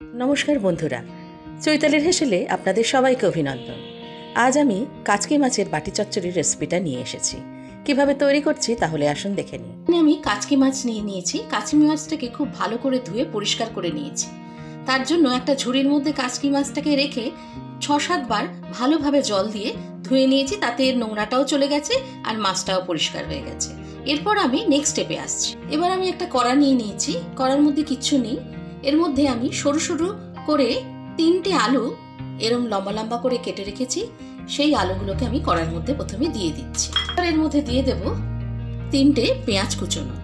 নমস্কার বন্ধুরা, চৈতালির হেসেলে আপনাদের সবাইকে অভিনন্দন। আজ আমি কাচকি মাছের বাটি চচ্চড়ির রেসিপিটা নিয়ে এসেছি। কিভাবে তৈরি করছি তাহলে আসুন দেখে নিই। আমি কাচকি মাছ নিয়ে নিয়েছি। কাচকি মাছটাকে খুব ভালো করে ধুয়ে পরিষ্কার করে নিয়েছি। তার জন্য একটা ঝুড়ির মধ্যে কাচকি মাছটাকে রেখে 6-7 বার ভালোভাবে জল দিয়ে ধুয়ে নিয়েছি। তাতে এর নোংরাটাও চলে গেছে আর মাছটাও পরিষ্কার হয়ে গেছে। এরপর আমি নেক্সট স্টেপে আসছি। এবার আমি একটা কড়া নিয়ে নিয়েছি। কড়ার মধ্যে কিচ্ছু নেই। এর মধ্যে আমি সরু সরু করে 3টে আলু এরম লম্বা লম্বা করে কেটে রেখেছি। সেই আলুগুলোকে আমি কড়ার মধ্যে প্রথমে দিয়ে দিচ্ছি। এর মধ্যে দিয়ে দেব 3টে পেঁয়াজ কুচোনো,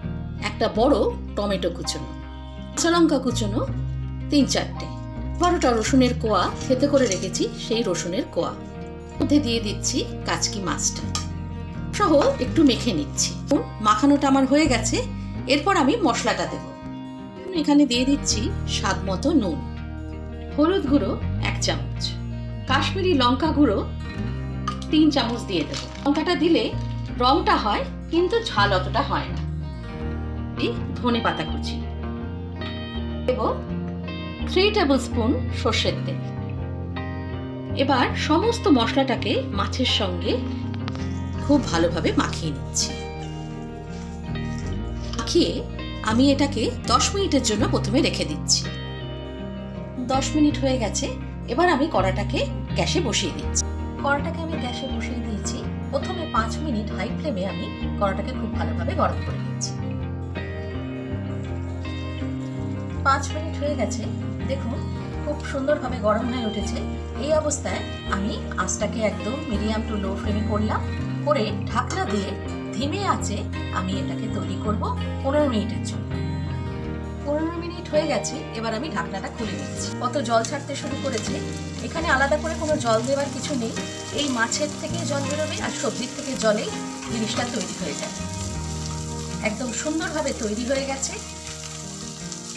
একটা বড় টমেটো কুচোনো, কাঁচা লঙ্কা কুচোনো 3-4টে, 12টা রসুনের কোয়া থেতে করে রেখেছি, সেই রসুনের কোয়া মধ্যে দিয়ে দিচ্ছি কাচকি মাছটা সহ একটু মেখে নিচ্ছি। মাখানোটা আমার হয়ে গেছে। এরপর আমি মশলাটা দেব। এখানে দিয়ে দিচ্ছি স্বাদ মতো নুন, হলুদ গুঁড়ো 1 চামচ, কাশ্মীরি লঙ্কা গুঁড়ো 3 চামচ দিয়ে দেবো। লঙ্কাটা দিলে রংটা হয় কিন্তু ঝাল অতটা হয় না। ধনে পাতা কুচি দেব, 3 টেবিল স্পুন সর্ষের তেল। এবার সমস্ত মশলাটাকে মাছের সঙ্গে খুব ভালোভাবে মাখিয়ে নিচ্ছি। মাখিয়ে আমি এটাকে 10 মিনিটের জন্য প্রথমে রেখে দিচ্ছি। 10 মিনিট হয়ে গেছে। এবার আমি কড়াটাকে গ্যাসে বসিয়ে দিচ্ছি। কড়াটাকে আমি গ্যাসে বসিয়ে দিয়েছি। প্রথমে 5 মিনিট হাই ফ্লেমে আমি কড়াটাকে খুব ভালোভাবে গরম করে নিচ্ছি। 5 মিনিট হয়ে গেছে। দেখুন খুব সুন্দরভাবে গরম হয়ে উঠেছে। এই অবস্থায় আমি আঁচটাকে একদম মিডিয়াম টু লো ফ্লেমে করলাম, করে ঢাকনা দিয়ে ধিমে আঁচে আমি এটাকে তৈরি করব 15 মিনিটের জন্য। 15 মিনিট হয়ে গেছে। এবার আমি ঢাকনাটা খুলে দিচ্ছি। কত জল ছাড়তে শুরু করেছে। এখানে আলাদা করে কোনো জল দেওয়ার কিছু নেই। এই মাছের থেকে জল বেরোবে আর সবজির থেকে জলেই জিনিসটা তৈরি হয়ে যাবে। একদম সুন্দরভাবে তৈরি হয়ে গেছে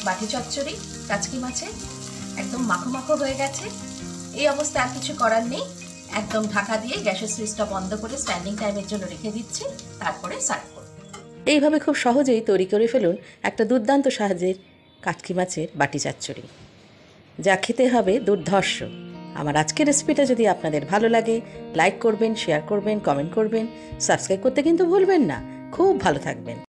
বাটি চচ্চড়ি কাচকি মাছে। একদম মাখো মাখো হয়ে গেছে। এই অবস্থায় আর কিছু করার নেই। একদম ঢাকা দিয়ে গ্যাসের সুইচটা বন্ধ করে স্ট্যান্ডিং টাইমের জন্য রেখে দিচ্ছি। তারপরে সার্ভ করব। এইভাবে খুব সহজেই তৈরি করে ফেলুন একটা দুর্দান্ত স্বাদের কাচকি মাছের বাটি চচ্চড়ি, যা খেতে হবে দুর্ধর্ষ। আমার আজকের রেসিপিটা যদি আপনাদের ভালো লাগে, লাইক করবেন, শেয়ার করবেন, কমেন্ট করবেন, সাবস্ক্রাইব করতে কিন্তু ভুলবেন না। খুব ভালো থাকবেন।